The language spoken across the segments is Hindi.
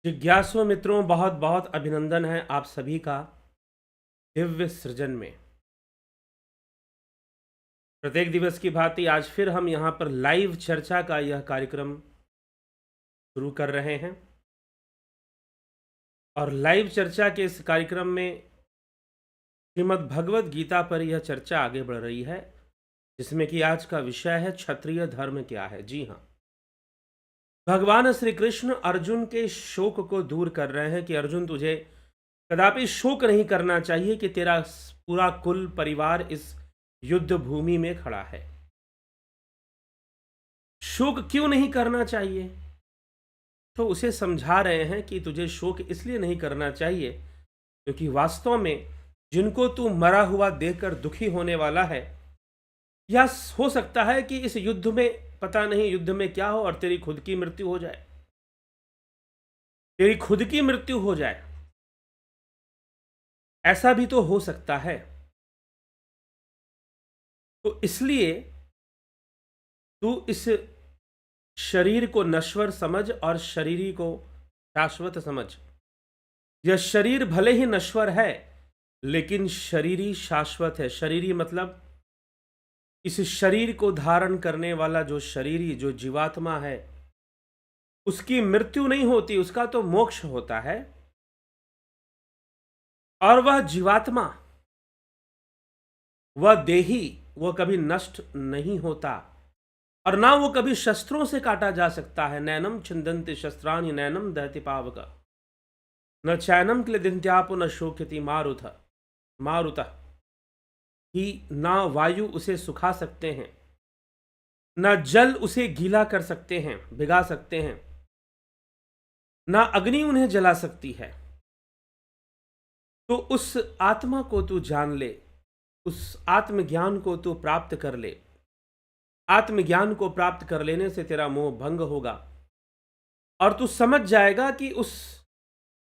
जिज्ञासु मित्रों, बहुत बहुत अभिनंदन है आप सभी का दिव्य सृजन में। प्रत्येक दिवस की भांति आज फिर हम यहाँ पर लाइव चर्चा का यह कार्यक्रम शुरू कर रहे हैं और लाइव चर्चा के इस कार्यक्रम में श्रीमद् भगवत गीता पर यह चर्चा आगे बढ़ रही है, जिसमें कि आज का विषय है क्षत्रिय धर्म क्या है। जी हाँ, भगवान श्री कृष्ण अर्जुन के शोक को दूर कर रहे हैं कि अर्जुन, तुझे कदापि शोक नहीं करना चाहिए कि तेरा पूरा कुल परिवार इस युद्ध भूमि में खड़ा है। शोक क्यों नहीं करना चाहिए? तो उसे समझा रहे हैं कि तुझे शोक इसलिए नहीं करना चाहिए क्योंकि वास्तव में जिनको तू मरा हुआ देखकर दुखी होने वाला है, या हो सकता है कि इस युद्ध में पता नहीं युद्ध में क्या हो और तेरी खुद की मृत्यु हो जाए, तेरी खुद की मृत्यु हो जाए, ऐसा भी तो हो सकता है। तो इसलिए तू इस शरीर को नश्वर समझ और शरीरी को शाश्वत समझ। यह शरीर भले ही नश्वर है लेकिन शरीरी शाश्वत है। शरीरी मतलब इस शरीर को धारण करने वाला जो शरीरी, जो जीवात्मा है, उसकी मृत्यु नहीं होती, उसका तो मोक्ष होता है। और वह जीवात्मा, वह देही, वह कभी नष्ट नहीं होता और ना वो कभी शस्त्रों से काटा जा सकता है। नैनम छिन्दन्ति शस्त्राणि नैनम दहति पावक न चैनम क्लेदिन्त्यापो न शोक्यति मारुतः कि ना वायु उसे सुखा सकते हैं, ना जल उसे गीला कर सकते हैं, भिगा सकते हैं, ना अग्नि उन्हें जला सकती है। तो उस आत्मा को तू जान ले, उस आत्मज्ञान को तू प्राप्त कर ले। आत्मज्ञान को प्राप्त कर लेने से तेरा मोह भंग होगा और तू समझ जाएगा कि उस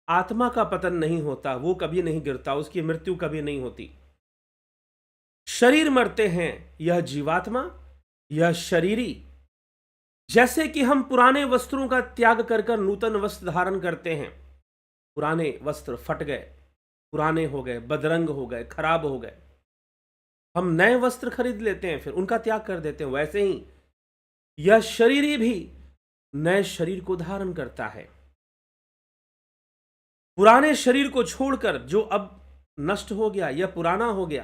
आत्मा का पतन नहीं होता, वो कभी नहीं गिरता, उसकी मृत्यु कभी नहीं होती। शरीर मरते हैं, यह जीवात्मा, यह शरीरी। जैसे कि हम पुराने वस्त्रों का त्याग कर कर नूतन वस्त्र धारण करते हैं। पुराने वस्त्र फट गए, पुराने हो गए, बदरंग हो गए, खराब हो गए, हम नए वस्त्र खरीद लेते हैं, फिर उनका त्याग कर देते हैं। वैसे ही यह शरीरी भी नए शरीर को धारण करता है। पुराने शरीर को छोड़कर जो अब नष्ट हो गया या पुराना हो गया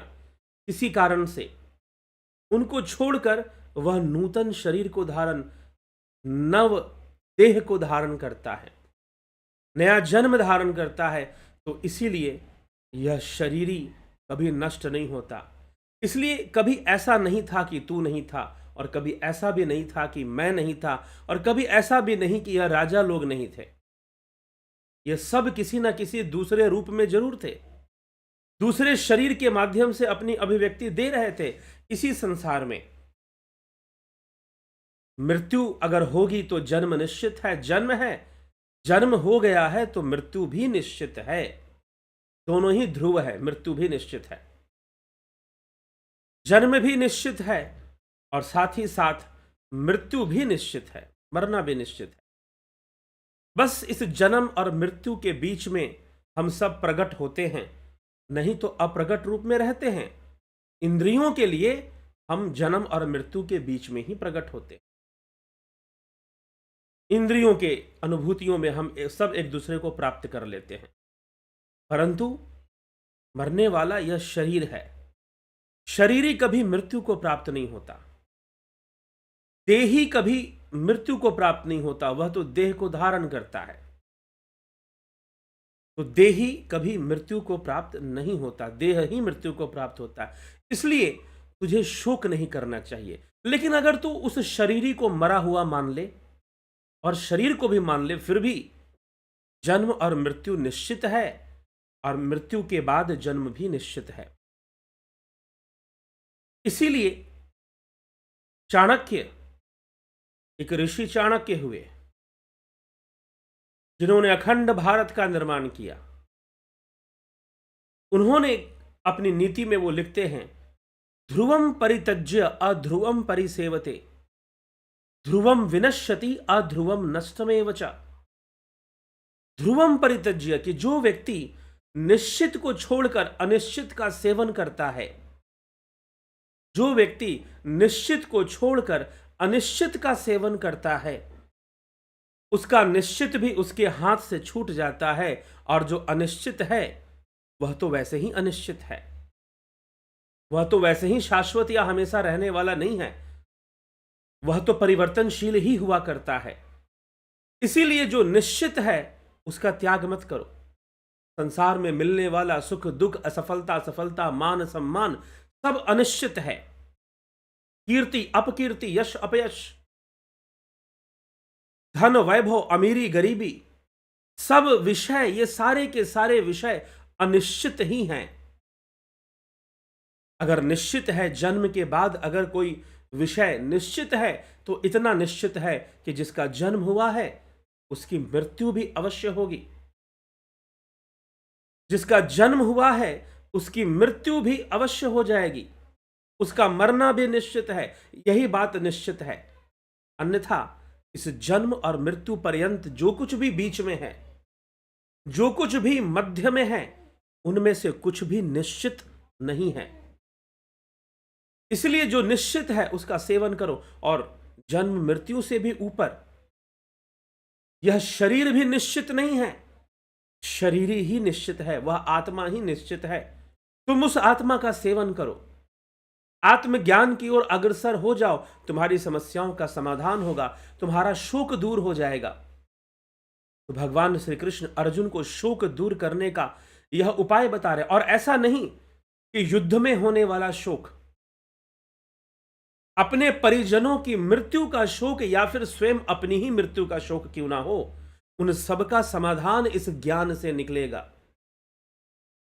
किसी कारण से, उनको छोड़कर वह नूतन शरीर को धारण, नव देह को धारण करता है, नया जन्म धारण करता है। तो इसीलिए यह शरीरी कभी नष्ट नहीं होता। इसलिए कभी ऐसा नहीं था कि तू नहीं था, और कभी ऐसा भी नहीं था कि मैं नहीं था, और कभी ऐसा भी नहीं कि यह राजा लोग नहीं थे। यह सब किसी न किसी दूसरे रूप में जरूर थे, दूसरे शरीर के माध्यम से अपनी अभिव्यक्ति दे रहे थे इसी संसार में। मृत्यु अगर होगी तो जन्म निश्चित है, जन्म है, जन्म हो गया है तो मृत्यु भी निश्चित है। दोनों ही ध्रुव है, मृत्यु भी निश्चित है, जन्म भी निश्चित है और साथ ही साथ मृत्यु भी निश्चित है, मरना भी निश्चित है। बस इस जन्म और मृत्यु के बीच में हम सब प्रकट होते हैं, नहीं तो अप्रगट रूप में रहते हैं। इंद्रियों के लिए हम जन्म और मृत्यु के बीच में ही प्रकट होते हैं। इंद्रियों के अनुभूतियों में हम सब एक दूसरे को प्राप्त कर लेते हैं, परंतु मरने वाला यह शरीर है। शरीरी कभी मृत्यु को प्राप्त नहीं होता, देही कभी मृत्यु को प्राप्त नहीं होता, वह तो देह को धारण करता है। तो देही कभी मृत्यु को प्राप्त नहीं होता, देह ही मृत्यु को प्राप्त होता है। इसलिए तुझे शोक नहीं करना चाहिए। लेकिन अगर तू उस शरीरी को मरा हुआ मान ले और शरीर को भी मान ले, फिर भी जन्म और मृत्यु निश्चित है और मृत्यु के बाद जन्म भी निश्चित है। इसीलिए चाणक्य, एक ऋषि चाणक्य हुए जिन्होंने अखंड भारत का निर्माण किया। उन्होंने अपनी नीति में वो लिखते हैं, ध्रुवम परित्यज्य अध्रुवम परिसेवते, ध्रुवम विनश्यति अध्रुवम नष्टमेव च। ध्रुवम परित्यज्य, कि जो व्यक्ति निश्चित को छोड़कर अनिश्चित का सेवन करता है, जो व्यक्ति निश्चित को छोड़कर अनिश्चित का सेवन करता है, उसका निश्चित भी उसके हाथ से छूट जाता है, और जो अनिश्चित है वह तो वैसे ही अनिश्चित है, वह तो वैसे ही शाश्वत या हमेशा रहने वाला नहीं है, वह तो परिवर्तनशील ही हुआ करता है। इसीलिए जो निश्चित है उसका त्याग मत करो। संसार में मिलने वाला सुख दुख, असफलता सफलता, मान सम्मान सब अनिश्चित है। कीर्ति अपकीर्ति, यश अपयश, धन वैभव, अमीरी गरीबी, सब विषय, ये सारे के सारे विषय अनिश्चित ही हैं। अगर निश्चित है, जन्म के बाद अगर कोई विषय निश्चित है, तो इतना निश्चित है कि जिसका जन्म हुआ है उसकी मृत्यु भी अवश्य होगी। जिसका जन्म हुआ है उसकी मृत्यु भी अवश्य हो जाएगी, उसका मरना भी निश्चित है। यही बात निश्चित है। अन्यथा इस जन्म और मृत्यु पर्यंत जो कुछ भी बीच में है, जो कुछ भी मध्य में है, उनमें से कुछ भी निश्चित नहीं है। इसलिए जो निश्चित है उसका सेवन करो। और जन्म मृत्यु से भी ऊपर यह शरीर भी निश्चित नहीं है, शरीर ही निश्चित है, वह आत्मा ही निश्चित है। तुम उस आत्मा का सेवन करो, आत्मज्ञान की ओर अग्रसर हो जाओ, तुम्हारी समस्याओं का समाधान होगा, तुम्हारा शोक दूर हो जाएगा। तो भगवान श्री कृष्ण अर्जुन को शोक दूर करने का यह उपाय बता रहे। और ऐसा नहीं कि युद्ध में होने वाला शोक, अपने परिजनों की मृत्यु का शोक, या फिर स्वयं अपनी ही मृत्यु का शोक क्यों ना हो, उन सबका समाधान इस ज्ञान से निकलेगा,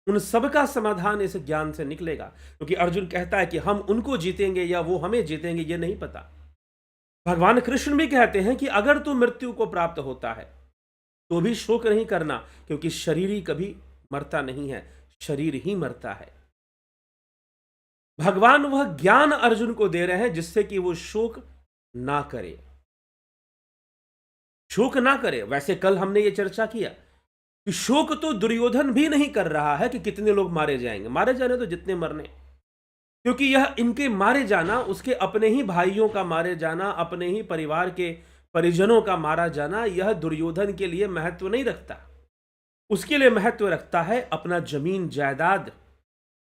उन सबका समाधान इस ज्ञान से निकलेगा। क्योंकि अर्जुन कहता है कि हम उनको जीतेंगे या वो हमें जीतेंगे, ये नहीं पता। भगवान कृष्ण भी कहते हैं कि अगर तू मृत्यु को प्राप्त होता है तो भी शोक नहीं करना, क्योंकि शरीर ही कभी मरता नहीं है, शरीर ही मरता है। भगवान वह ज्ञान अर्जुन को दे रहे हैं जिससे कि वो शोक ना करे, शोक ना करे। वैसे कल हमने ये चर्चा किया कि शोक तो दुर्योधन भी नहीं कर रहा है कि कितने लोग मारे जाएंगे, मारे जाने तो जितने मरने, क्योंकि यह इनके मारे जाना, उसके अपने ही भाइयों का मारे जाना, अपने ही परिवार के परिजनों का मारा जाना, यह दुर्योधन के लिए महत्व नहीं रखता। उसके लिए महत्व रखता है अपना जमीन जायदाद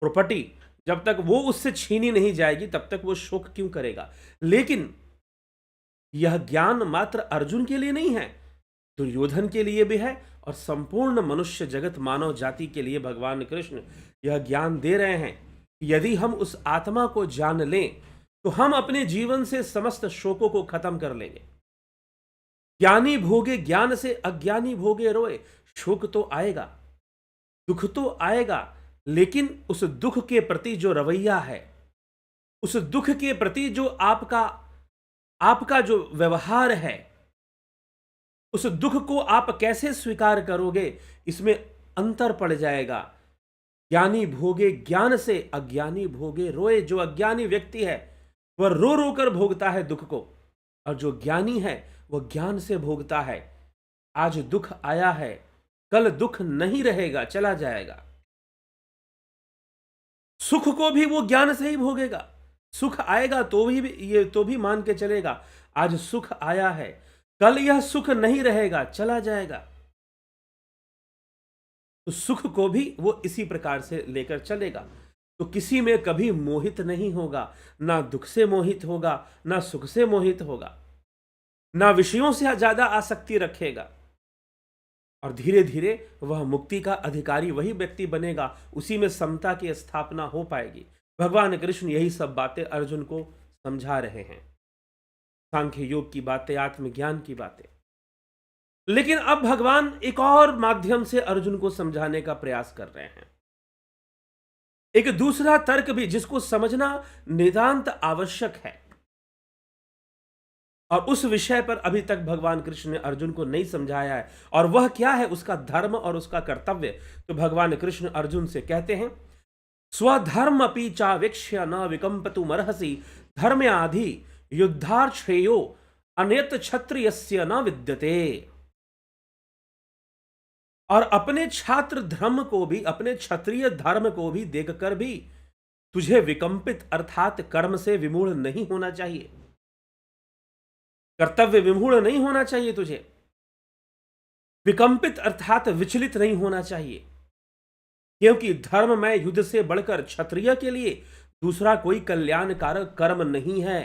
प्रॉपर्टी। जब तक वो उससे छीनी नहीं जाएगी तब तक वो शोक क्यों करेगा। लेकिन यह ज्ञान मात्र अर्जुन के लिए नहीं है, दुर्योधन के लिए भी है, और संपूर्ण मनुष्य जगत मानव जाति के लिए भगवान कृष्ण यह ज्ञान दे रहे हैं। यदि हम उस आत्मा को जान लें तो हम अपने जीवन से समस्त शोकों को खत्म कर लेंगे। ज्ञानी भोगे ज्ञान से, अज्ञानी भोगे रोए। शोक तो आएगा, दुख तो आएगा, लेकिन उस दुख के प्रति जो रवैया है, उस दुख के प्रति जो आपका जो व्यवहार है, उस दुख को आप कैसे स्वीकार करोगे, इसमें अंतर पड़ जाएगा। ज्ञानी भोगे ज्ञान से, अज्ञानी भोगे रोए। जो अज्ञानी व्यक्ति है वह रो रो कर भोगता है दुख को, और जो ज्ञानी है वह ज्ञान से भोगता है। आज दुख आया है, कल दुख नहीं रहेगा, चला जाएगा। सुख को भी वो ज्ञान से ही भोगेगा। सुख आएगा तो भी मान के चलेगा आज सुख आया है, कल यह सुख नहीं रहेगा, चला जाएगा। तो सुख को भी वो इसी प्रकार से लेकर चलेगा। तो किसी में कभी मोहित नहीं होगा, ना दुख से मोहित होगा, ना सुख से मोहित होगा, ना विषयों से ज्यादा आसक्ति रखेगा, और धीरे धीरे वह मुक्ति का अधिकारी वही व्यक्ति बनेगा। उसी में समता की स्थापना हो पाएगी। भगवान कृष्ण यही सब बातें अर्जुन को समझा रहे हैं, सांख्य योग की बातें, आत्मज्ञान की बातें। लेकिन अब भगवान एक और माध्यम से अर्जुन को समझाने का प्रयास कर रहे हैं, एक दूसरा तर्क भी, जिसको समझना नितांत आवश्यक है। और उस विषय पर अभी तक भगवान कृष्ण ने अर्जुन को नहीं समझाया है, और वह क्या है, उसका धर्म और उसका कर्तव्य। तो भगवान कृष्ण अर्जुन से कहते हैं, स्वधर्म अपि चावेक्ष्य न विकंपतु मर्हसि धर्म्याधि युद्धार्थ श्रेयो अन्यत क्षत्रियस्य न विद्यते। और अपने छात्र धर्म को भी, अपने क्षत्रिय धर्म को भी देखकर भी तुझे विकंपित अर्थात कर्म से विमूढ़ नहीं होना चाहिए, कर्तव्य विमूढ़ नहीं होना चाहिए तुझे, विकंपित अर्थात विचलित नहीं होना चाहिए, क्योंकि धर्म में युद्ध से बढ़कर क्षत्रिय के लिए दूसरा कोई कल्याणकारक कर्म नहीं है।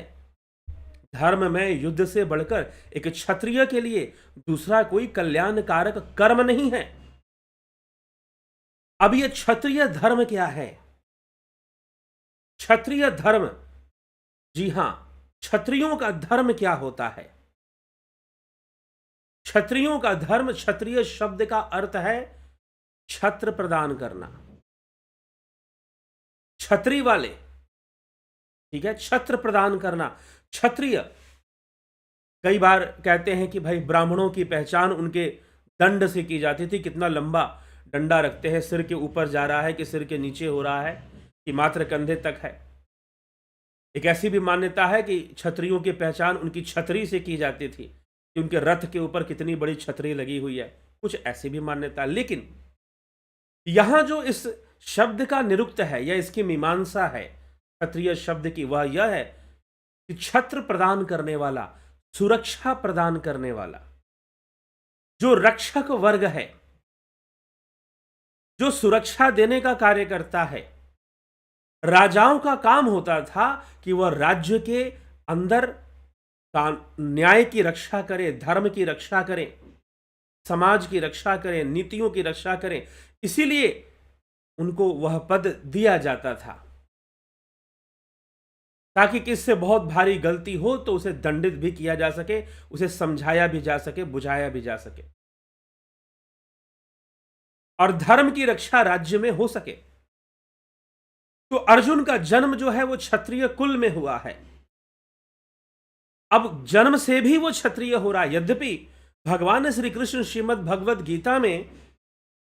धर्म में युद्ध से बढ़कर एक क्षत्रिय के लिए दूसरा कोई कल्याणकारक कर्म नहीं है। अब यह क्षत्रिय धर्म क्या है? क्षत्रिय धर्म, जी हां, क्षत्रियों का धर्म क्या होता है? क्षत्रियों का धर्म, क्षत्रिय शब्द का अर्थ है छत्र प्रदान करना, छत्री वाले, ठीक है, छत्र प्रदान करना। क्षत्रिय, कई बार कहते हैं कि भाई ब्राह्मणों की पहचान उनके दंड से की जाती थी, कितना लंबा डंडा रखते हैं, सिर के ऊपर जा रहा है कि सिर के नीचे हो रहा है कि मात्र कंधे तक है। एक ऐसी भी मान्यता है कि क्षत्रियों की पहचान उनकी छतरी से की जाती थी कि उनके रथ के ऊपर कितनी बड़ी छतरी लगी हुई है, कुछ ऐसी भी मान्यता। लेकिन यहां जो इस शब्द का निरुक्त है या इसकी मीमांसा है क्षत्रिय शब्द की, वह यह है कि छत्र प्रदान करने वाला, सुरक्षा प्रदान करने वाला, जो रक्षक वर्ग है, जो सुरक्षा देने का कार्य करता है। राजाओं का काम होता था कि वह राज्य के अंदर न्याय की रक्षा करे, धर्म की रक्षा करे, समाज की रक्षा करें, नीतियों की रक्षा करें। इसीलिए उनको वह पद दिया जाता था, ताकि किससे बहुत भारी गलती हो तो उसे दंडित भी किया जा सके, उसे समझाया भी जा सके, बुझाया भी जा सके, और धर्म की रक्षा राज्य में हो सके। तो अर्जुन का जन्म जो है वो क्षत्रिय कुल में हुआ है। अब जन्म से भी वो क्षत्रिय हो रहा है। यद्यपि भगवान श्री कृष्ण श्रीमद् भगवद गीता में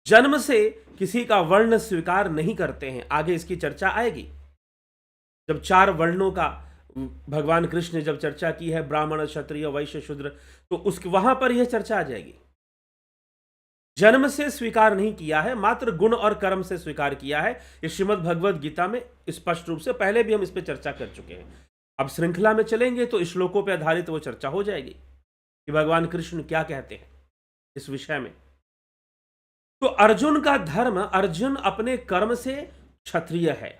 जन्म से किसी का वर्ण स्वीकार नहीं करते हैं, आगे इसकी चर्चा आएगी। जब 4 वर्णों का भगवान कृष्ण ने जब चर्चा की है, ब्राह्मण, क्षत्रिय, वैश्य, शूद्र, तो उसके वहां पर यह चर्चा आ जाएगी। जन्म से स्वीकार नहीं किया है, मात्र गुण और कर्म से स्वीकार किया है। ये श्रीमद् भगवद गीता में स्पष्ट रूप से, पहले भी हम इस पर चर्चा कर चुके हैं। अब श्रृंखला में चलेंगे तो श्लोकों पर आधारित वो चर्चा हो जाएगी कि भगवान कृष्ण क्या कहते हैं इस विषय में। तो अर्जुन का धर्म, अर्जुन अपने कर्म से क्षत्रिय है,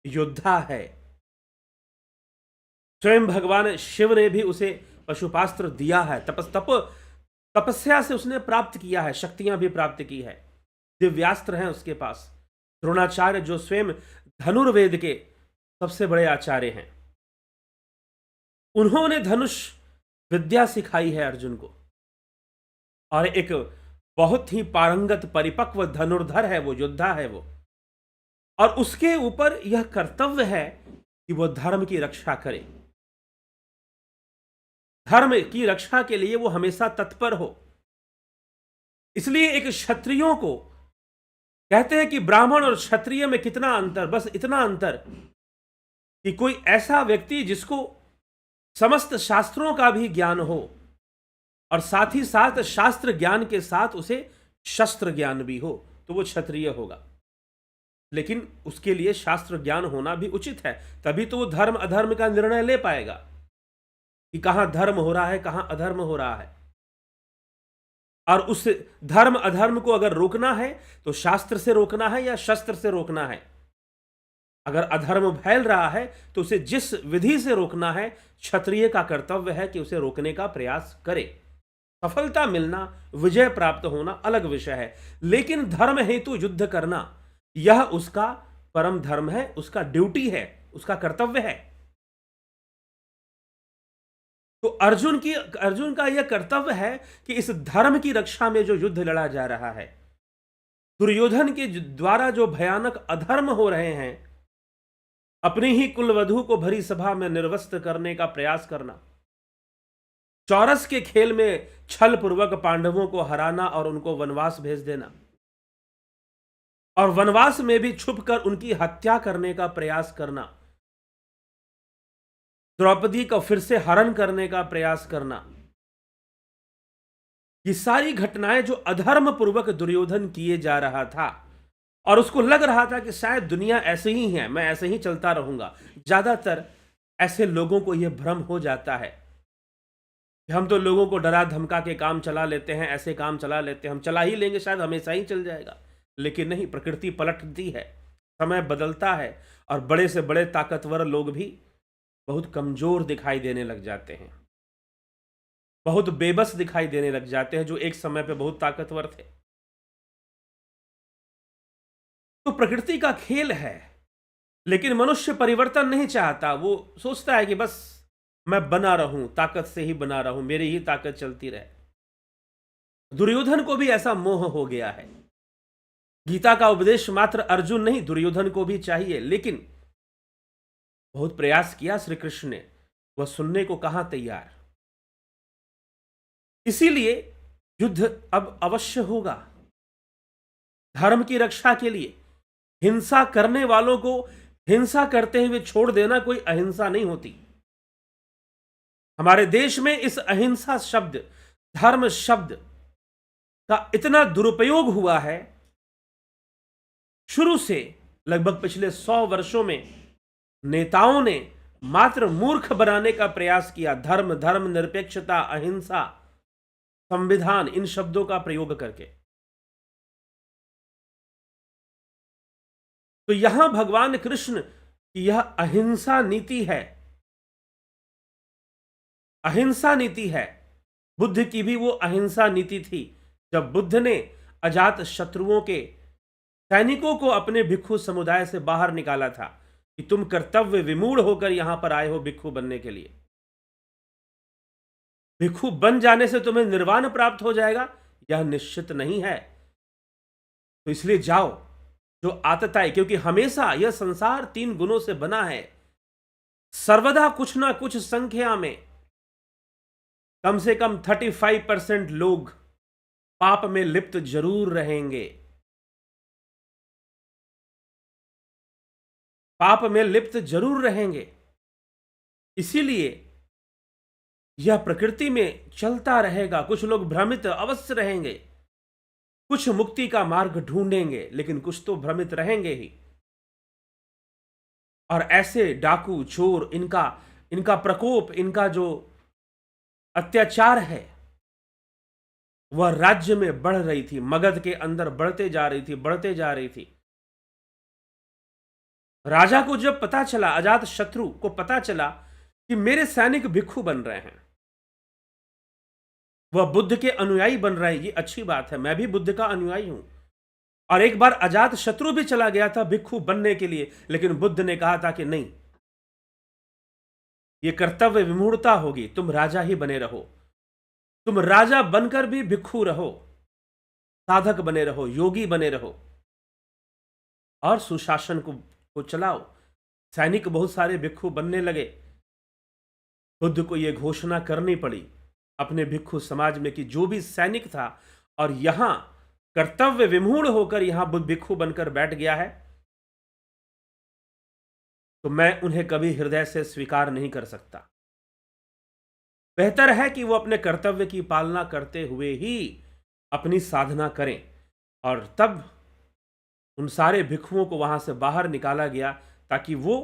योद्धा है। स्वयं भगवान शिव ने भी उसे पशुपास्त्र दिया है, तपस्या से उसने प्राप्त किया है, शक्तियां भी प्राप्त की है, दिव्यास्त्र हैं उसके पास। द्रोणाचार्य जो स्वयं धनुर्वेद के सबसे बड़े आचार्य हैं, उन्होंने धनुष विद्या सिखाई है अर्जुन को, और एक बहुत ही पारंगत परिपक्व धनुर्धर है वो, योद्धा है वो। और उसके ऊपर यह कर्तव्य है कि वो धर्म की रक्षा करे, धर्म की रक्षा के लिए वो हमेशा तत्पर हो। इसलिए एक क्षत्रियों को कहते हैं कि ब्राह्मण और क्षत्रिय में कितना अंतर, बस इतना अंतर कि कोई ऐसा व्यक्ति जिसको समस्त शास्त्रों का भी ज्ञान हो और साथ ही साथ शास्त्र ज्ञान के साथ उसे शस्त्र ज्ञान भी हो, तो वो क्षत्रिय होगा। लेकिन उसके लिए शास्त्र ज्ञान होना भी उचित है, तभी तो वो धर्म अधर्म का निर्णय ले पाएगा कि कहां धर्म हो रहा है, कहां अधर्म हो रहा है। और उस धर्म अधर्म को अगर रोकना है तो शास्त्र से रोकना है या शस्त्र से रोकना है। अगर अधर्म फैल रहा है तो उसे जिस विधि से रोकना है, क्षत्रिय का कर्तव्य है कि उसे रोकने का प्रयास करे। सफलता मिलना, विजय प्राप्त होना अलग विषय है, लेकिन धर्म हेतु युद्ध करना यह उसका परम धर्म है, उसका ड्यूटी है, उसका कर्तव्य है। तो अर्जुन का यह कर्तव्य है कि इस धर्म की रक्षा में जो युद्ध लड़ा जा रहा है, दुर्योधन के द्वारा जो भयानक अधर्म हो रहे हैं, अपनी ही कुलवधू को भरी सभा में निर्वस्त्र करने का प्रयास करना, चौरस के खेल में छल पूर्वक पांडवों को हराना और उनको वनवास भेज देना, और वनवास में भी छुपकर उनकी हत्या करने का प्रयास करना, द्रौपदी का फिर से हरण करने का प्रयास करना, ये सारी घटनाएं जो अधर्म पूर्वक दुर्योधन किए जा रहा था, और उसको लग रहा था कि शायद दुनिया ऐसे ही है, मैं ऐसे ही चलता रहूंगा। ज्यादातर ऐसे लोगों को यह भ्रम हो जाता है कि हम तो लोगों को डरा धमका के काम चला लेते हैं, ऐसे काम चला लेते हैं, हम चला ही लेंगे, शायद हमेशा ही चल जाएगा। लेकिन नहीं, प्रकृति पलटती है, समय बदलता है, और बड़े से बड़े ताकतवर लोग भी बहुत कमजोर दिखाई देने लग जाते हैं, बहुत बेबस दिखाई देने लग जाते हैं, जो एक समय पे बहुत ताकतवर थे। तो प्रकृति का खेल है, लेकिन मनुष्य परिवर्तन नहीं चाहता। वो सोचता है कि बस मैं बना रहूं, ताकत से ही बना रहूं, मेरी ही ताकत चलती रहे। दुर्योधन को भी ऐसा मोह हो गया है। गीता का उपदेश मात्र अर्जुन नहीं, दुर्योधन को भी चाहिए, लेकिन बहुत प्रयास किया श्री कृष्ण ने, वह सुनने को कहां तैयार। इसीलिए युद्ध अब अवश्य होगा, धर्म की रक्षा के लिए। हिंसा करने वालों को हिंसा करते हुए छोड़ देना कोई अहिंसा नहीं होती। हमारे देश में इस अहिंसा शब्द, धर्म शब्द का इतना दुरुपयोग हुआ है, शुरू से लगभग पिछले 100 वर्षों में नेताओं ने मात्र मूर्ख बनाने का प्रयास किया, धर्म, धर्मनिरपेक्षता, अहिंसा, संविधान, इन शब्दों का प्रयोग करके। तो यहां भगवान कृष्ण की यह अहिंसा नीति है, अहिंसा नीति है। बुद्ध की भी वो अहिंसा नीति थी। जब बुद्ध ने अजात शत्रुओं के सैनिकों को अपने भिक्षु समुदाय से बाहर निकाला था कि तुम कर्तव्य विमूढ़ होकर यहां पर आए हो भिक्षु बनने के लिए, भिक्षु बन जाने से तुम्हें निर्वाण प्राप्त हो जाएगा, यह निश्चित नहीं है। तो इसलिए जाओ, जो आतताई, क्योंकि हमेशा यह संसार 3 गुणों से बना है। सर्वदा कुछ ना कुछ संख्या में कम से कम 35% लोग पाप में लिप्त जरूर रहेंगे, पाप में लिप्त जरूर रहेंगे। इसीलिए यह प्रकृति में चलता रहेगा। कुछ लोग भ्रमित अवश्य रहेंगे, कुछ मुक्ति का मार्ग ढूंढेंगे, लेकिन कुछ तो भ्रमित रहेंगे ही। और ऐसे डाकू, चोर, इनका प्रकोप, इनका जो अत्याचार है, वह राज्य में बढ़ रही थी, मगध के अंदर बढ़ते जा रही थी, बढ़ते जा रही थी। राजा को जब पता चला, अजात शत्रु को पता चला कि मेरे सैनिक भिक्षु बन रहे हैं, वह बुद्ध के अनुयायी बन रहे हैं, ये अच्छी बात है, मैं भी बुद्ध का अनुयायी हूं। और एक बार अजात शत्रु भी चला गया था भिक्षु बनने के लिए, लेकिन बुद्ध ने कहा था कि नहीं, यह कर्तव्य विमूढ़ता होगी, तुम राजा ही बने रहो, तुम राजा बनकर भी भिक्षु रहो, साधक बने रहो, योगी बने रहो, और सुशासन को चलाओ। सैनिक बहुत सारे भिक्षु बनने लगे। बुद्ध को यह घोषणा करनी पड़ी अपने भिक्षु समाज में कि जो भी सैनिक था और यहां कर्तव्य विमूढ़ होकर यहां बुद्ध भिक्षु बनकर बैठ गया है, तो मैं उन्हें कभी हृदय से स्वीकार नहीं कर सकता। बेहतर है कि वो अपने कर्तव्य की पालना करते हुए ही अपनी साधना करें। और तब उन सारे भिक्षुओं को वहां से बाहर निकाला गया ताकि वो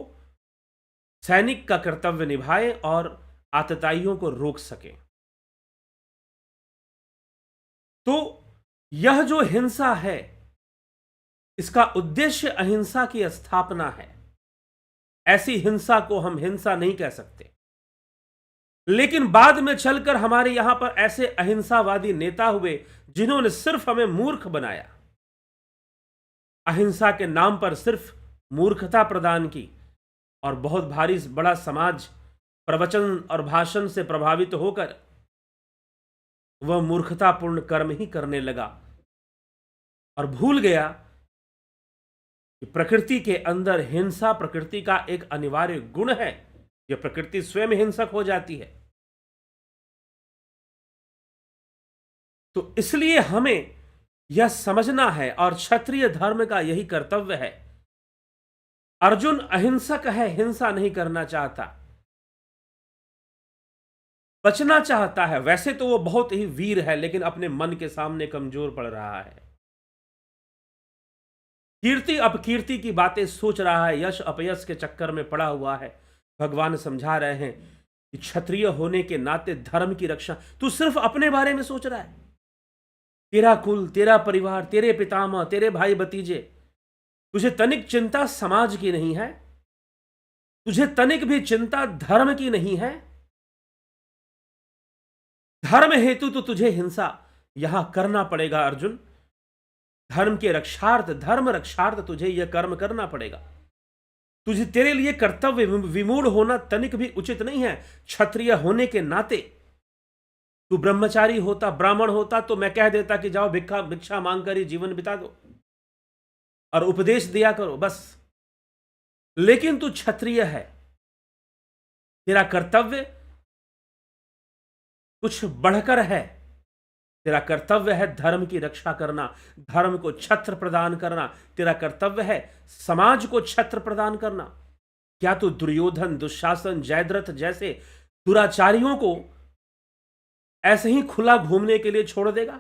सैनिक का कर्तव्य निभाए और आतताइयों को रोक सके। तो यह जो हिंसा है, इसका उद्देश्य अहिंसा की स्थापना है। ऐसी हिंसा को हम हिंसा नहीं कह सकते। लेकिन बाद में चलकर हमारे यहां पर ऐसे अहिंसावादी नेता हुए जिन्होंने सिर्फ हमें मूर्ख बनाया, अहिंसा के नाम पर सिर्फ मूर्खता प्रदान की, और बहुत भारी बड़ा समाज प्रवचन और भाषण से प्रभावित होकर वह मूर्खतापूर्ण कर्म ही करने लगा और भूल गया कि प्रकृति के अंदर हिंसा प्रकृति का एक अनिवार्य गुण है। यह प्रकृति स्वयं हिंसक हो जाती है। तो इसलिए हमें यह समझना है, और क्षत्रिय धर्म का यही कर्तव्य है। अर्जुन अहिंसक है, हिंसा नहीं करना चाहता। बचना चाहता है। वैसे तो वो बहुत ही वीर है, लेकिन अपने मन के सामने कमजोर पड़ रहा है। कीर्ति अपकीर्ति की बातें सोच रहा है, यश अपयश के चक्कर में पड़ा हुआ है। भगवान समझा रहे हैं कि क्षत्रिय होने के नाते धर्म की रक्षा, तू सिर्फ अपने बारे में सोच रहा है। तेरा कुल, तेरा परिवार, तेरे पितामह, तेरे भाई भतीजे, तुझे तनिक चिंता समाज की नहीं है, तुझे तनिक भी चिंता धर्म की नहीं है। धर्म हेतु तो तुझे हिंसा यहां करना पड़ेगा अर्जुन। धर्म के रक्षार्थ, धर्म रक्षार्थ तुझे यह कर्म करना पड़ेगा। तुझे, तेरे लिए कर्तव्य विमूढ़ होना तनिक भी उचित नहीं है। क्षत्रिय होने के नाते तू ब्रह्मचारी होता, ब्राह्मण होता, तो मैं कह देता कि जाओ भिक्षा मांगकर ही जीवन बिता दो और उपदेश दिया करो बस। लेकिन तू क्षत्रिय है, तेरा कर्तव्य कुछ बढ़कर है। तेरा कर्तव्य है धर्म की रक्षा करना, धर्म को छत्र प्रदान करना। तेरा कर्तव्य है समाज को छत्र प्रदान करना। क्या तू दुर्योधन, दुशासन, जयद्रथ जैसे दुराचारियों को ऐसे ही खुला घूमने के लिए छोड़ देगा?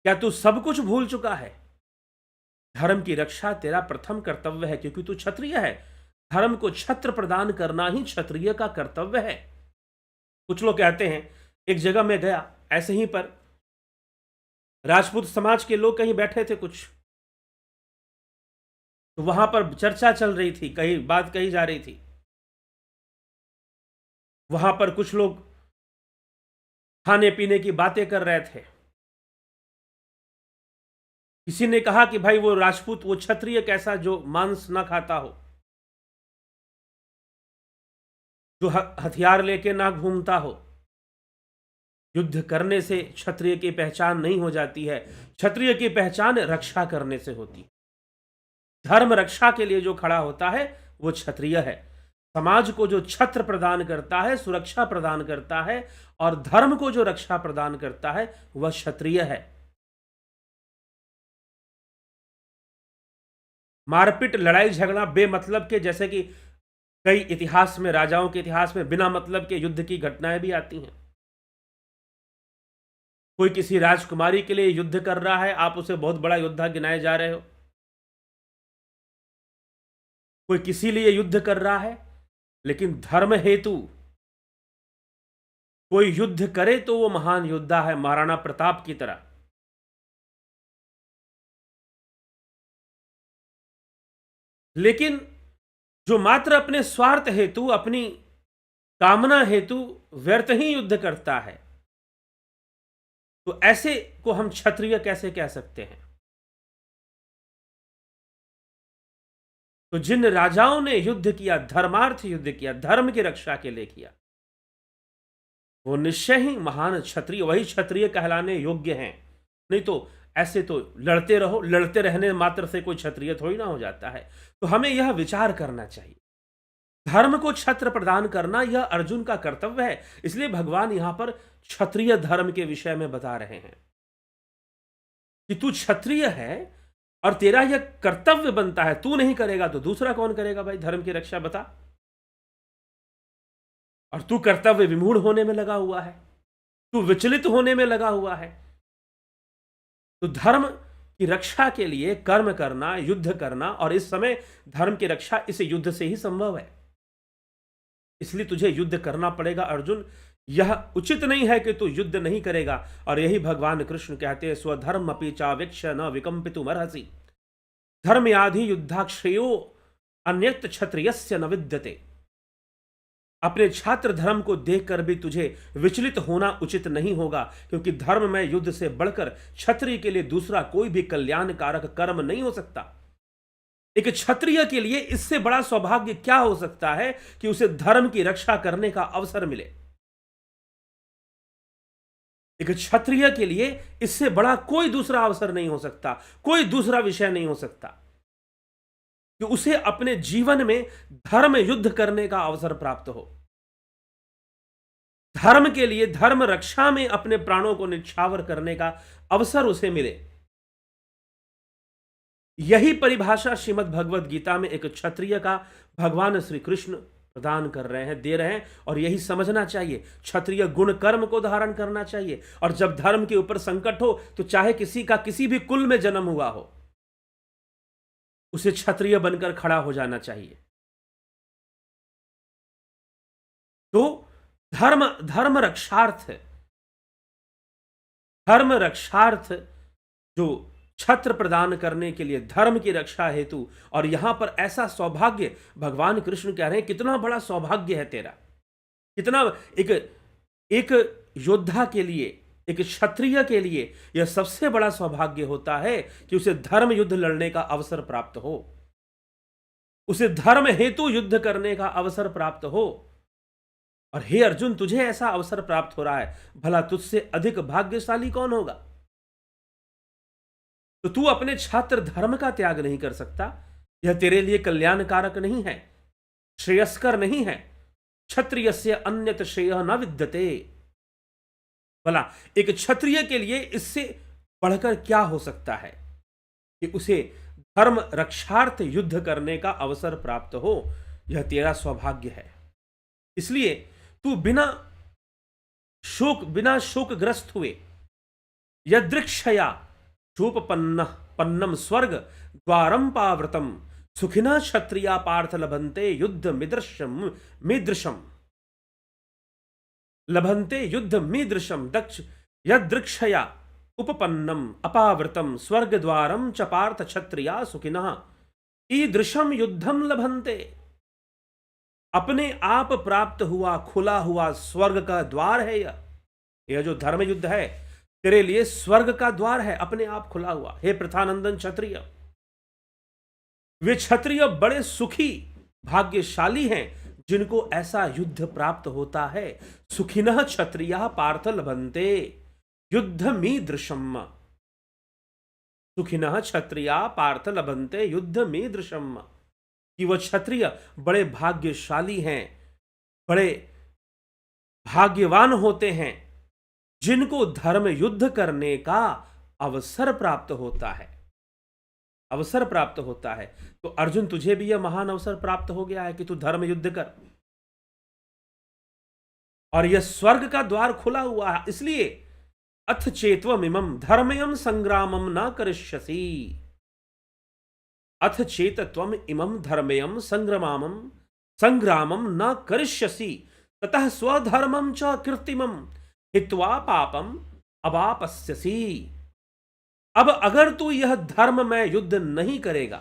क्या तू सब कुछ भूल चुका है? धर्म की रक्षा तेरा प्रथम कर्तव्य है, क्योंकि तू क्षत्रिय है। धर्म को छत्र प्रदान करना ही क्षत्रिय का कर्तव्य है। कुछ लोग कहते हैं, एक जगह में गया, ऐसे ही पर राजपूत समाज के लोग कहीं बैठे थे कुछ, तो वहां पर चर्चा चल रही थी, कहीं बात कही जा रही थी। वहां पर कुछ लोग खाने पीने की बातें कर रहे थे। किसी ने कहा कि भाई वो राजपूत, वो क्षत्रिय कैसा जो मांस ना खाता हो, जो हथियार लेके ना घूमता हो। युद्ध करने से क्षत्रिय की पहचान नहीं हो जाती है। क्षत्रिय की पहचान रक्षा करने से होती है। धर्म रक्षा के लिए जो खड़ा होता है वो क्षत्रिय है। समाज को जो छत्र प्रदान करता है, सुरक्षा प्रदान करता है, और धर्म को जो रक्षा प्रदान करता है, वह क्षत्रिय है। मारपीट, लड़ाई झगड़ा बेमतलब के, जैसे कि कई इतिहास में, राजाओं के इतिहास में बिना मतलब के युद्ध की घटनाएं भी आती हैं। कोई किसी राजकुमारी के लिए युद्ध कर रहा है, आप उसे बहुत बड़ा योद्धा गिनाए जा रहे हो। कोई किसी लिए युद्ध कर रहा है, लेकिन धर्म हेतु कोई युद्ध करे तो वो महान योद्धा है, महाराणा प्रताप की तरह। लेकिन जो मात्र अपने स्वार्थ हेतु, अपनी कामना हेतु व्यर्थ ही युद्ध करता है, तो ऐसे को हम क्षत्रिय कैसे कह सकते हैं? तो जिन राजाओं ने युद्ध किया, धर्मार्थ युद्ध किया, धर्म की रक्षा के लिए किया, वो निश्चय ही महान क्षत्रिय, वही क्षत्रिय कहलाने योग्य हैं। नहीं तो ऐसे तो लड़ते रहो, लड़ते रहने मात्र से कोई क्षत्रिय थोड़ी ना हो जाता है। तो हमें यह विचार करना चाहिए, धर्म को छत्र प्रदान करना यह अर्जुन का कर्तव्य है। इसलिए भगवान यहां पर क्षत्रिय धर्म के विषय में बता रहे हैं कि तू क्षत्रिय है और तेरा यह कर्तव्य बनता है। तू नहीं करेगा तो दूसरा कौन करेगा भाई धर्म की रक्षा, बता। और तू कर्तव्य विमूढ़ होने में लगा हुआ है, तू विचलित होने में लगा हुआ है। तो धर्म की रक्षा के लिए कर्म करना, युद्ध करना, और इस समय धर्म की रक्षा इस युद्ध से ही संभव है। इसलिए तुझे युद्ध करना पड़ेगा अर्जुन। यह उचित नहीं है कि तू युद्ध नहीं करेगा। और यही भगवान कृष्ण कहते हैं, स्वधर्म अपि चावेक्ष्य न विकम्पितुमर्हसि धर्म आदि युद्धाक्षयो अन्यत्र क्षत्रियस्य न विद्यते। अपने छात्र धर्म को देखकर भी तुझे विचलित होना उचित नहीं होगा, क्योंकि धर्म में युद्ध से बढ़कर क्षत्रिय के लिए दूसरा कोई भी कल्याणकारक कर्म नहीं हो सकता। एक क्षत्रिय के लिए इससे बड़ा सौभाग्य क्या हो सकता है कि उसे धर्म की रक्षा करने का अवसर मिले। एक क्षत्रिय के लिए इससे बड़ा कोई दूसरा अवसर नहीं हो सकता, कोई दूसरा विषय नहीं हो सकता कि उसे अपने जीवन में धर्म युद्ध करने का अवसर प्राप्त हो, धर्म के लिए, धर्म रक्षा में अपने प्राणों को निछावर करने का अवसर उसे मिले। यही परिभाषा श्रीमद् भगवद गीता में एक क्षत्रिय का भगवान श्री कृष्ण प्रदान कर रहे हैं, दे रहे हैं। और यही समझना चाहिए, क्षत्रिय गुण कर्म को धारण करना चाहिए। और जब धर्म के ऊपर संकट हो तो चाहे किसी का किसी भी कुल में जन्म हुआ हो, उसे क्षत्रिय बनकर खड़ा हो जाना चाहिए। तो धर्म धर्म रक्षार्थ, धर्म रक्षार्थ जो छत्र प्रदान करने के लिए, धर्म की रक्षा हेतु। और यहां पर ऐसा सौभाग्य भगवान कृष्ण कह रहे हैं, कितना बड़ा सौभाग्य है तेरा, कितना एक एक योद्धा के लिए, एक क्षत्रिय के लिए यह सबसे बड़ा सौभाग्य होता है कि उसे धर्म युद्ध लड़ने का अवसर प्राप्त हो, उसे धर्म हेतु युद्ध करने का अवसर प्राप्त हो। और हे अर्जुन, तुझे ऐसा अवसर प्राप्त हो रहा है, भला तुझसे अधिक भाग्यशाली कौन होगा? तो तू अपने छात्र धर्म का त्याग नहीं कर सकता, यह तेरे लिए कल्याणकारक नहीं है, श्रेयस्कर नहीं है। क्षत्रियस्य अन्यत श्रेयः न विद्यते। भला एक क्षत्रिय के लिए इससे बढ़कर क्या हो सकता है कि उसे धर्म रक्षार्थ युद्ध करने का अवसर प्राप्त हो? यह तेरा सौभाग्य है। इसलिए तू बिना शोकग्रस्त हुए, यदृक्षया शोपपन्नम स्वर्ग द्वारम पावृतम सुखिना क्षत्रिया पार्थ लभन्ते युद्ध मीदृशम दक्ष यदृक्षया उपपन्नम अपावृतम स्वर्ग द्वारम च पार्थ क्षत्रिया सुखिनः ईदृशम युद्धम लभन्ते। अपने आप प्राप्त हुआ खुला हुआ स्वर्ग का द्वार है यह जो धर्म युद्ध है, तेरे लिए स्वर्ग का द्वार है, अपने आप खुला हुआ। हे प्रथानंदन क्षत्रिय, वे क्षत्रिय बड़े सुखी भाग्यशाली हैं जिनको ऐसा युद्ध प्राप्त होता है। सुखिनः क्षत्रियः पार्थ लभन्ते युद्धमीदृशम्। सुखिनः क्षत्रिया पार्थ लभन्ते युद्धमीदृशम्, कि वह क्षत्रिय बड़े भाग्यशाली हैं, बड़े भाग्यवान होते हैं जिनको धर्म युद्ध करने का अवसर प्राप्त होता है, अवसर प्राप्त होता है। तो अर्जुन, तुझे भी यह महान अवसर प्राप्त हो गया है कि तू धर्म युद्ध कर, और यह स्वर्ग का द्वार खुला हुआ है। इसलिए अथ चेत्वमिमं धर्मयं संग्रामं न करिष्यसि। अथ चेत त्वम इमं धर्मयं संग्रामं न करिष्यसि ततः स्वधर्मं च कीर्तिमं हित्वा पापम अवापस्यसि। अब अगर तू यह धर्म में युद्ध नहीं करेगा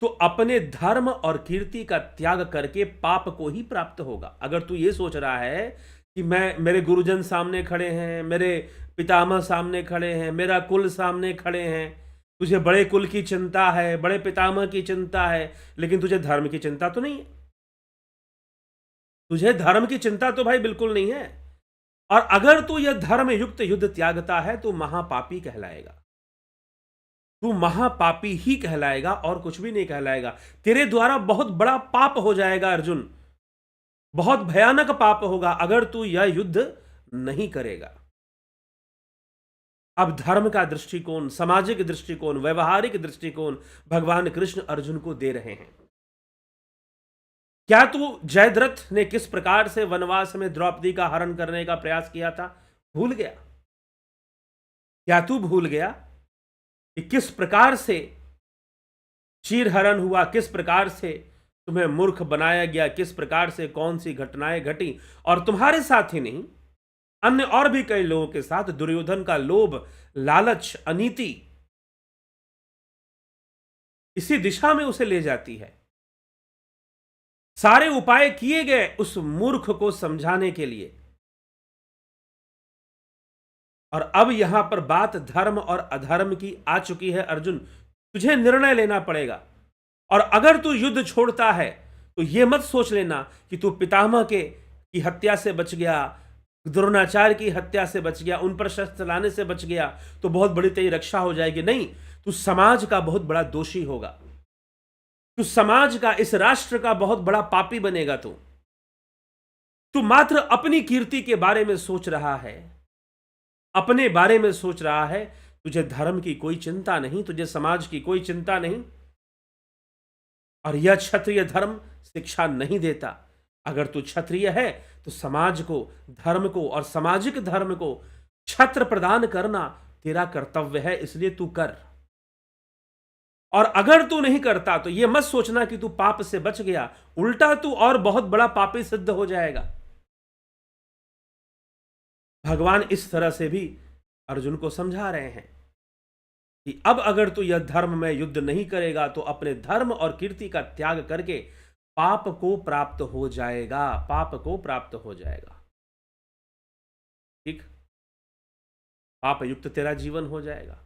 तो अपने धर्म और कीर्ति का त्याग करके पाप को ही प्राप्त होगा। अगर तू ये सोच रहा है कि मेरे गुरुजन सामने खड़े हैं, मेरे पितामह सामने खड़े हैं, मेरा कुल सामने खड़े हैं, तुझे बड़े कुल की चिंता है, बड़े पितामह की चिंता है, लेकिन तुझे धर्म की चिंता तो नहीं है। तुझे धर्म की चिंता तो भाई बिल्कुल नहीं है। और अगर तू यह धर्म युक्त युद्ध त्यागता है तो महापापी कहलाएगा, तू महापापी ही कहलाएगा और कुछ भी नहीं कहलाएगा। तेरे द्वारा बहुत बड़ा पाप हो जाएगा अर्जुन, बहुत भयानक पाप होगा अगर तू यह युद्ध नहीं करेगा। अब धर्म का दृष्टिकोण, सामाजिक दृष्टिकोण, व्यवहारिक दृष्टिकोण भगवान कृष्ण अर्जुन को दे रहे हैं। क्या तू जयद्रथ ने किस प्रकार से वनवास में द्रौपदी का हरण करने का प्रयास किया था भूल गया? क्या तू भूल गया कि किस प्रकार से चीरहरण हुआ, किस प्रकार से तुम्हें मूर्ख बनाया गया, किस प्रकार से कौन सी घटनाएं घटी? और तुम्हारे साथ ही नहीं, अन्य और भी कई लोगों के साथ दुर्योधन का लोभ, लालच, अनीति इसी दिशा में उसे ले जाती है। सारे उपाय किए गए उस मूर्ख को समझाने के लिए, और अब यहां पर बात धर्म और अधर्म की आ चुकी है। अर्जुन, तुझे निर्णय लेना पड़ेगा। और अगर तू युद्ध छोड़ता है तो यह मत सोच लेना कि तू पितामह की हत्या से बच गया, द्रोणाचार्य की हत्या से बच गया, उन पर शस्त्र लाने से बच गया तो बहुत बड़ी तेरी रक्षा हो जाएगी। नहीं, तू समाज का बहुत बड़ा दोषी होगा, तू समाज का, इस राष्ट्र का बहुत बड़ा पापी बनेगा। तू मात्र अपनी कीर्ति के बारे में सोच रहा है, अपने बारे में सोच रहा है। तुझे धर्म की कोई चिंता नहीं, तुझे समाज की कोई चिंता नहीं। और यह क्षत्रिय धर्म शिक्षा नहीं देता। अगर तू क्षत्रिय है तो समाज को, धर्म को और सामाजिक धर्म को छत्र प्रदान करना तेरा कर्तव्य है, इसलिए तू कर। और अगर तू नहीं करता तो यह मत सोचना कि तू पाप से बच गया, उल्टा तू और बहुत बड़ा पापी सिद्ध हो जाएगा। भगवान इस तरह से भी अर्जुन को समझा रहे हैं कि अब अगर तू यह धर्म में युद्ध नहीं करेगा तो अपने धर्म और कीर्ति का त्याग करके पाप को प्राप्त हो जाएगा, पाप को प्राप्त हो जाएगा। ठीक, पाप युक्त तेरा जीवन हो जाएगा।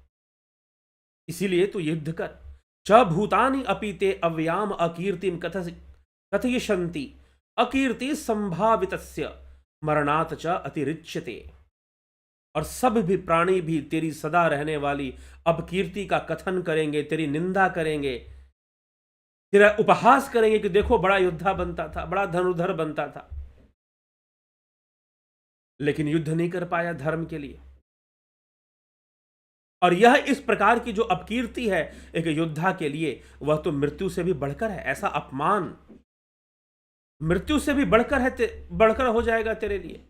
इसीलिए तू युद्ध कर। च भूतानि अपि ते अव्याम अकीर्तिम कथयिष्यन्ति अकीर्ति संभावितस्य मरणात् च अतिरिच्यते। और सब भी प्राणी भी तेरी सदा रहने वाली अपकीर्ति का कथन करेंगे, तेरी निंदा करेंगे, तेरा उपहास करेंगे कि देखो बड़ा योद्धा बनता था, बड़ा धनुर्धर बनता था, लेकिन युद्ध नहीं कर पाया धर्म के लिए। और यह इस प्रकार की जो अपकीर्ति है एक योद्धा के लिए, वह तो मृत्यु से भी बढ़कर है। ऐसा अपमान मृत्यु से भी बढ़कर है, बढ़कर हो जाएगा तेरे लिए।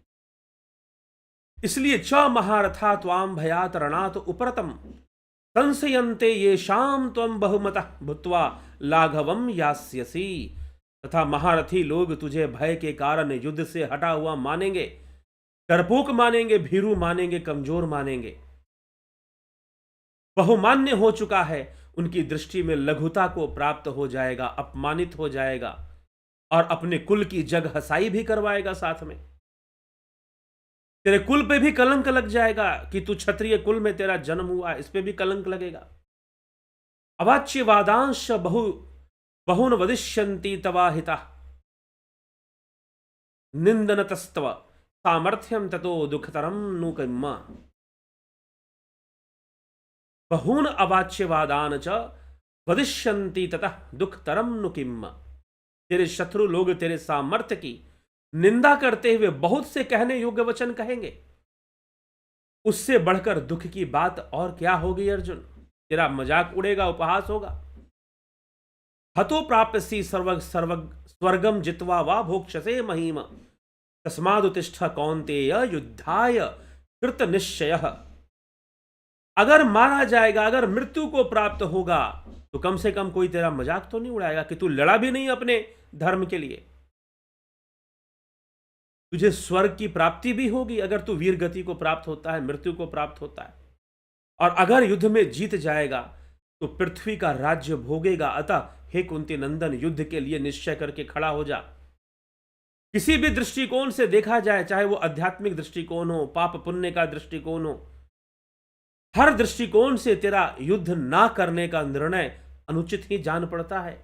इसलिए च महारथा त्वाम भयात रणात उपरतम संशयन्ते ये शाम त्वम बहुमतः भूत्वा लाघवम यास्यसि। तथा महारथी लोग तुझे भय के कारण युद्ध से हटा हुआ मानेंगे, डरपोक मानेंगे, भीरू मानेंगे, कमजोर मानेंगे। बहुमान्य हो चुका है, उनकी दृष्टि में लघुता को प्राप्त हो जाएगा, अपमानित हो जाएगा और अपने कुल की जग हसाई भी करवाएगा। साथ में तेरे कुल पे भी कलंक लग जाएगा कि तू क्षत्रिय कुल में तेरा जन्म हुआ, इस पे भी कलंक लगेगा। अवाच्य वादांश बहुन वदिष्यन्ति तवाहिता निंदनतस्तव सामर्थ्यम ततो दुखतरम नु किम्मा। बहून अवाच्यवादान च वदिष्यन्ति ततः दुखतरम नु किम्मा। तेरे शत्रु लोग तेरे सामर्थ्य की निंदा करते हुए बहुत से कहने योग्य वचन कहेंगे, उससे बढ़कर दुख की बात और क्या होगी अर्जुन। तेरा मजाक उड़ेगा, उपहास होगा। हतो प्राप्यसि स्वर्गम जित्वा वा भोक्ष्यसे महीम तस्मादुतिष्ठ कौन्तेय युद्धाय कृत निश्चयः। अगर मारा जाएगा, अगर मृत्यु को प्राप्त होगा तो कम से कम कोई तेरा मजाक तो नहीं उड़ाएगा कि तू लड़ा भी नहीं अपने धर्म के लिए। तुझे स्वर्ग की प्राप्ति भी होगी अगर तू वीर गति को प्राप्त होता है, मृत्यु को प्राप्त होता है। और अगर युद्ध में जीत जाएगा तो पृथ्वी का राज्य भोगेगा। अतः हे कुंती नंदन, युद्ध के लिए निश्चय करके खड़ा हो जा। किसी भी दृष्टिकोण से देखा जाए, चाहे वो आध्यात्मिक दृष्टिकोण हो, पाप पुण्य का दृष्टिकोण हो, हर दृष्टिकोण से तेरा युद्ध ना करने का निर्णय अनुचित ही जान पड़ता है।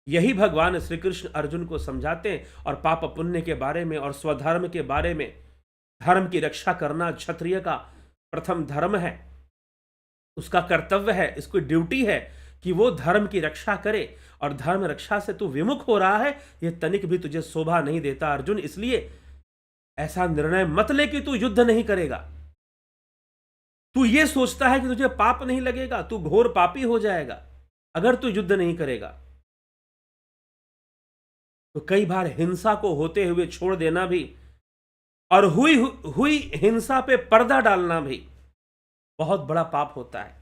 यही भगवान श्री कृष्ण अर्जुन को समझाते हैं। और पाप पुण्य के बारे में और स्वधर्म के बारे में, धर्म की रक्षा करना क्षत्रिय का प्रथम धर्म है, उसका कर्तव्य है, इसकी ड्यूटी है कि वो धर्म की रक्षा करे। और धर्म रक्षा से तू विमुख हो रहा है, यह तनिक भी तुझे शोभा नहीं देता अर्जुन। इसलिए ऐसा निर्णय मत ले कि तू युद्ध नहीं करेगा। तू ये सोचता है कि तुझे पाप नहीं लगेगा, तू घोर पापी हो जाएगा अगर तू युद्ध नहीं करेगा। तो कई बार हिंसा को होते हुए छोड़ देना भी और हुई हिंसा पे पर्दा डालना भी बहुत बड़ा पाप होता है।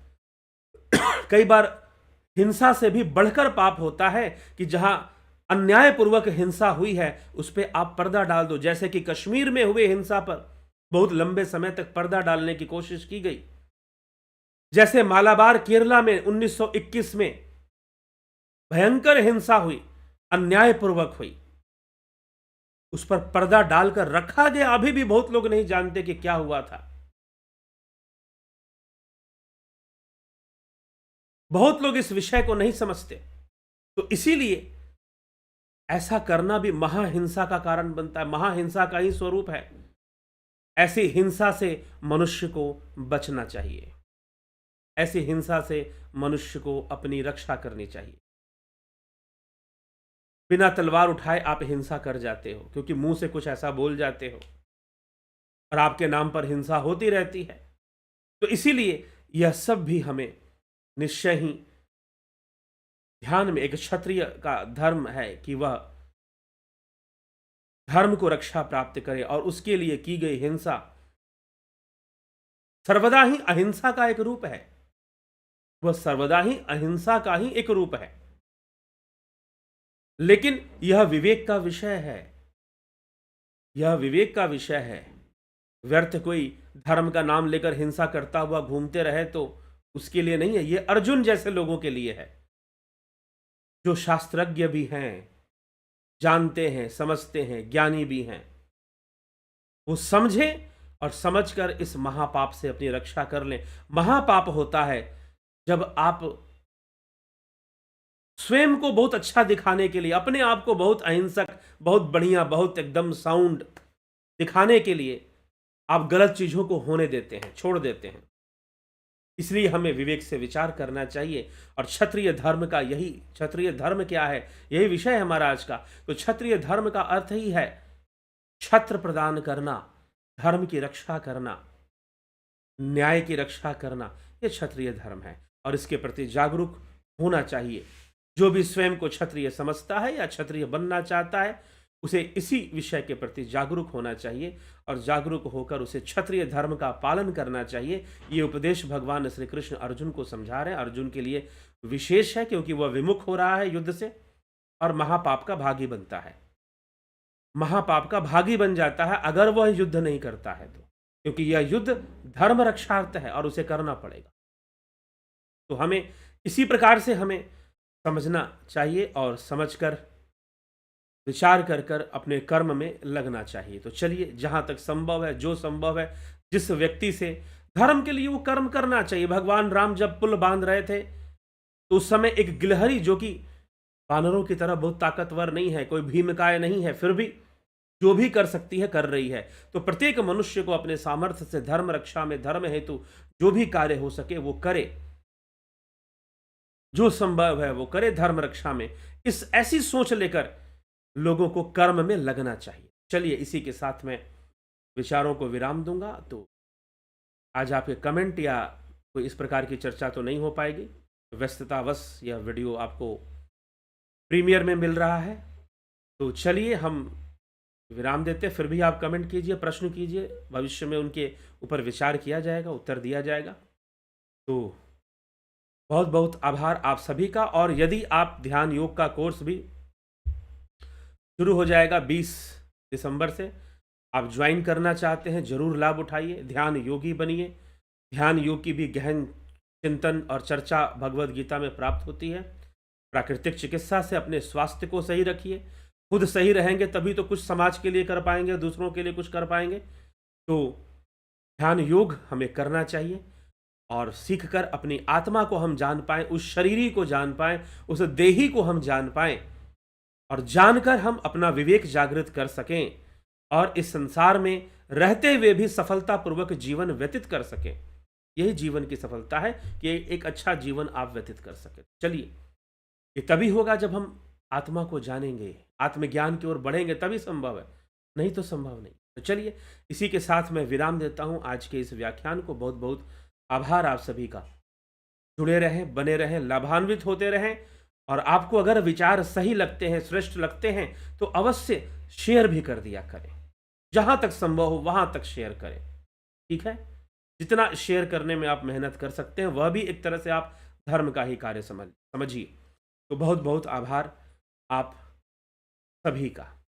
कई बार हिंसा से भी बढ़कर पाप होता है कि जहां अन्यायपूर्वक हिंसा हुई है उस पर आप पर्दा डाल दो। जैसे कि कश्मीर में हुए हिंसा पर बहुत लंबे समय तक पर्दा डालने की कोशिश की गई। जैसे मालाबार केरला में 1921 में भयंकर हिंसा हुई, अन्यायपूर्वक हुई, उस पर पर्दा डालकर रखा गया। अभी भी बहुत लोग नहीं जानते कि क्या हुआ था। बहुत लोग इस विषय को नहीं समझते। तो इसीलिए ऐसा करना भी महाहिंसा का कारण बनता है, महाहिंसा का ही स्वरूप है। ऐसी हिंसा से मनुष्य को बचना चाहिए, ऐसी हिंसा से मनुष्य को अपनी रक्षा करनी चाहिए। बिना तलवार उठाए आप हिंसा कर जाते हो क्योंकि मुंह से कुछ ऐसा बोल जाते हो और आपके नाम पर हिंसा होती रहती है। तो इसीलिए यह सब भी हमें निश्चय ही ध्यान में एक क्षत्रिय का धर्म है कि वह धर्म को रक्षा प्राप्त करे और उसके लिए की गई हिंसा सर्वदा ही अहिंसा का एक रूप है। वह सर्वदा ही अहिंसा का ही एक रूप है। लेकिन यह विवेक का विषय है, यह विवेक का विषय है। व्यर्थ कोई धर्म का नाम लेकर हिंसा करता हुआ घूमते रहे तो उसके लिए नहीं है। यह अर्जुन जैसे लोगों के लिए है, जो शास्त्रज्ञ भी हैं, जानते हैं, समझते हैं, ज्ञानी भी हैं। वो समझे और समझकर इस महापाप से अपनी रक्षा कर लें। महापाप होता है जब आप स्वयं को बहुत अच्छा दिखाने के लिए, अपने आप को बहुत अहिंसक, बहुत बढ़िया, बहुत एकदम साउंड दिखाने के लिए आप गलत चीजों को होने देते हैं, छोड़ देते हैं। इसलिए हमें विवेक से विचार करना चाहिए। और क्षत्रिय धर्म का यही, क्षत्रिय धर्म क्या है, यही विषय है हमारा आज का। तो क्षत्रिय धर्म का अर्थ ही है छत्र प्रदान करना, धर्म की रक्षा करना, न्याय की रक्षा करना। यह क्षत्रिय धर्म है और इसके प्रति जागरूक होना चाहिए। जो भी स्वयं को क्षत्रिय समझता है या क्षत्रिय बनना चाहता है, उसे इसी विषय के प्रति जागरूक होना चाहिए और जागरूक होकर उसे क्षत्रिय धर्म का पालन करना चाहिए। ये उपदेश भगवान श्री कृष्ण अर्जुन को समझा रहे हैं। अर्जुन के लिए विशेष है क्योंकि वह विमुख हो रहा है युद्ध से और महापाप का भागी बनता है। महापाप का भागी बन जाता है अगर वह युद्ध नहीं करता है तो, क्योंकि यह युद्ध धर्म रक्षार्थ है और उसे करना पड़ेगा। तो हमें इसी प्रकार से हमें समझना चाहिए और समझकर विचार कर कर अपने कर्म में लगना चाहिए। तो चलिए, जहां तक संभव है, जो संभव है, जिस व्यक्ति से धर्म के लिए वो कर्म करना चाहिए। भगवान राम जब पुल बांध रहे थे तो उस समय एक गिलहरी, जो कि वानरों की तरह बहुत ताकतवर नहीं है, कोई भीमकाय नहीं है, फिर भी जो भी कर सकती है कर रही है। तो प्रत्येक मनुष्य को अपने सामर्थ्य से धर्म रक्षा में, धर्म हेतु जो भी कार्य हो सके वो करे, जो संभव है वो करे धर्म रक्षा में। इस ऐसी सोच लेकर लोगों को कर्म में लगना चाहिए। चलिए, इसी के साथ में विचारों को विराम दूंगा। तो आज आपके कमेंट या कोई इस प्रकार की चर्चा तो नहीं हो पाएगी, व्यस्ततावश यह वीडियो आपको प्रीमियर में मिल रहा है। तो चलिए, हम विराम देते। फिर भी आप कमेंट कीजिए, प्रश्न कीजिए, भविष्य में उनके ऊपर विचार किया जाएगा, उत्तर दिया जाएगा। तो बहुत बहुत आभार आप सभी का। और यदि आप ध्यान योग का कोर्स भी शुरू हो जाएगा 20 दिसंबर से, आप ज्वाइन करना चाहते हैं, जरूर लाभ उठाइए, ध्यान योगी बनिए। ध्यान योग की भी गहन चिंतन और चर्चा भगवद गीता में प्राप्त होती है। प्राकृतिक चिकित्सा से अपने स्वास्थ्य को सही रखिए। खुद सही रहेंगे तभी तो कुछ समाज के लिए कर पाएंगे, दूसरों के लिए कुछ कर पाएंगे। तो ध्यान योग हमें करना चाहिए और सीखकर अपनी आत्मा को हम जान पाएं, उस शरीरी को जान पाएं, उस देही को हम जान पाएं और जानकर हम अपना विवेक जागृत कर सकें और इस संसार में रहते हुए भी सफलतापूर्वक जीवन व्यतीत कर सकें। यही जीवन की सफलता है कि एक अच्छा जीवन आप व्यतीत कर सकें। चलिए, ये तभी होगा जब हम आत्मा को जानेंगे, आत्मज्ञान की ओर बढ़ेंगे, तभी संभव है, नहीं तो संभव नहीं। तो चलिए, इसी के साथ मैं विराम देता हूं आज के इस व्याख्यान को। बहुत बहुत आभार आप सभी का। जुड़े रहें, बने रहें, लाभान्वित होते रहें। और आपको अगर विचार सही लगते हैं, श्रेष्ठ लगते हैं, तो अवश्य शेयर भी कर दिया करें। जहां तक संभव हो वहां तक शेयर करें, ठीक है। जितना शेयर करने में आप मेहनत कर सकते हैं, वह भी एक तरह से आप धर्म का ही कार्य समझिए। तो बहुत बहुत आभार आप सभी का।